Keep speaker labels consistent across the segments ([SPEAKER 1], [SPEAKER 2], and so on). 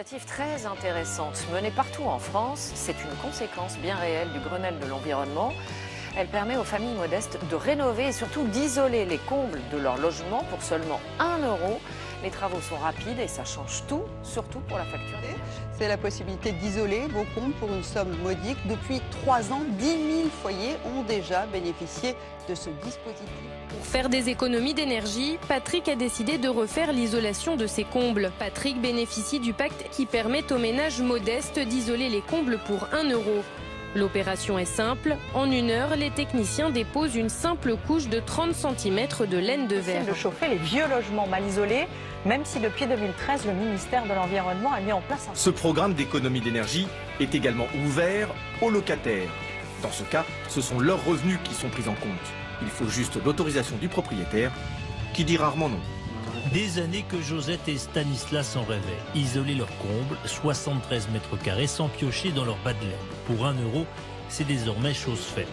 [SPEAKER 1] initiative très intéressante menée partout en France. C'est une conséquence bien réelle du Grenelle de l'environnement. Elle permet aux familles modestes de rénover et surtout d'isoler les combles de leur logement pour seulement 1 euro. Les travaux sont rapides et ça change tout, surtout pour la facture.
[SPEAKER 2] C'est la possibilité d'isoler vos combles pour une somme modique. Depuis 3 ans, 10 000 foyers ont déjà bénéficié de ce dispositif.
[SPEAKER 3] Pour faire des économies d'énergie, Patrick a décidé de refaire l'isolation de ses combles. Patrick bénéficie du pacte qui permet aux ménages modestes d'isoler les combles pour 1 euro. L'opération est simple. En 1 heure, les techniciens déposent une simple couche de 30 cm de laine de verre.
[SPEAKER 4] De chauffer les vieux logements mal isolés, même si depuis 2013, le ministère de l'Environnement a mis en place un...
[SPEAKER 5] Ce programme d'économie d'énergie est également ouvert aux locataires. Dans ce cas, ce sont leurs revenus qui sont pris en compte. Il faut juste l'autorisation du propriétaire, qui dit rarement non.
[SPEAKER 6] Des années que Josette et Stanislas en rêvaient. Isoler leurs combles, 73 mètres carrés, sans piocher dans leur bas de laine. Pour 1 euro, c'est désormais chose faite.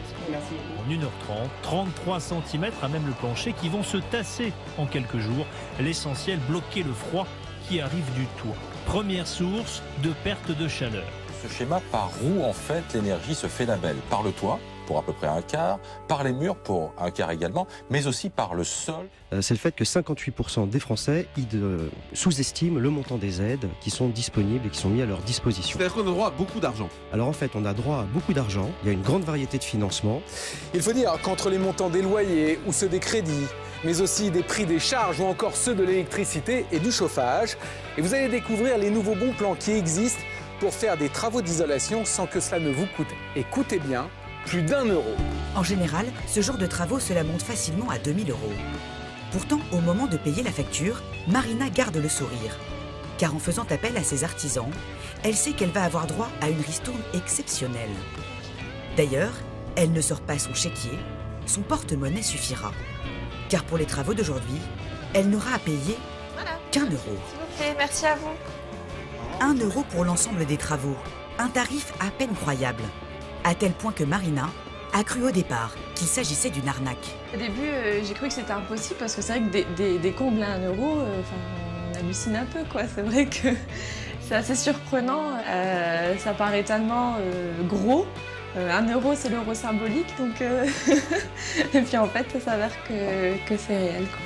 [SPEAKER 6] En 1h30, 33 cm à même le plancher qui vont se tasser en quelques jours. L'essentiel, bloquer le froid qui arrive du toit. Première source de perte de chaleur.
[SPEAKER 7] Ce schéma par où en fait l'énergie se fait la belle. Par le toit, pour à peu près 1/4, par les murs pour 1/4 également, mais aussi par le sol.
[SPEAKER 8] C'est le fait que 58% des Français sous-estiment le montant des aides qui sont disponibles et qui sont mis à leur disposition.
[SPEAKER 9] C'est-à-dire qu'on a droit à beaucoup d'argent.
[SPEAKER 8] Alors en fait, on a droit à beaucoup d'argent, il y a une grande variété de financements.
[SPEAKER 10] Il faut dire qu'entre les montants des loyers ou ceux des crédits, mais aussi des prix des charges ou encore ceux de l'électricité et du chauffage, et vous allez découvrir les nouveaux bons plans qui existent pour faire des travaux d'isolation sans que cela ne vous coûte, écoutez bien, plus d'1 euro.
[SPEAKER 11] En général, ce genre de travaux, cela monte facilement à 2 000 euros. Pourtant, au moment de payer la facture, Marina garde le sourire. Car en faisant appel à ses artisans, elle sait qu'elle va avoir droit à une ristourne exceptionnelle. D'ailleurs, elle ne sort pas son chéquier, son porte-monnaie suffira. Car pour les travaux d'aujourd'hui, elle n'aura à payer qu'1 euro.
[SPEAKER 12] S'il vous plaît, merci à vous.
[SPEAKER 11] 1 euro pour l'ensemble des travaux, un tarif à peine croyable. À tel point que Marina a cru au départ qu'il s'agissait d'une arnaque.
[SPEAKER 12] Au début, j'ai cru que c'était impossible parce que c'est vrai que des combles à 1 euro, on hallucine un peu, quoi. C'est vrai que c'est assez surprenant. Ça paraît tellement gros. 1 euro, c'est l'euro symbolique, donc et puis en fait, ça s'avère que c'est réel, quoi.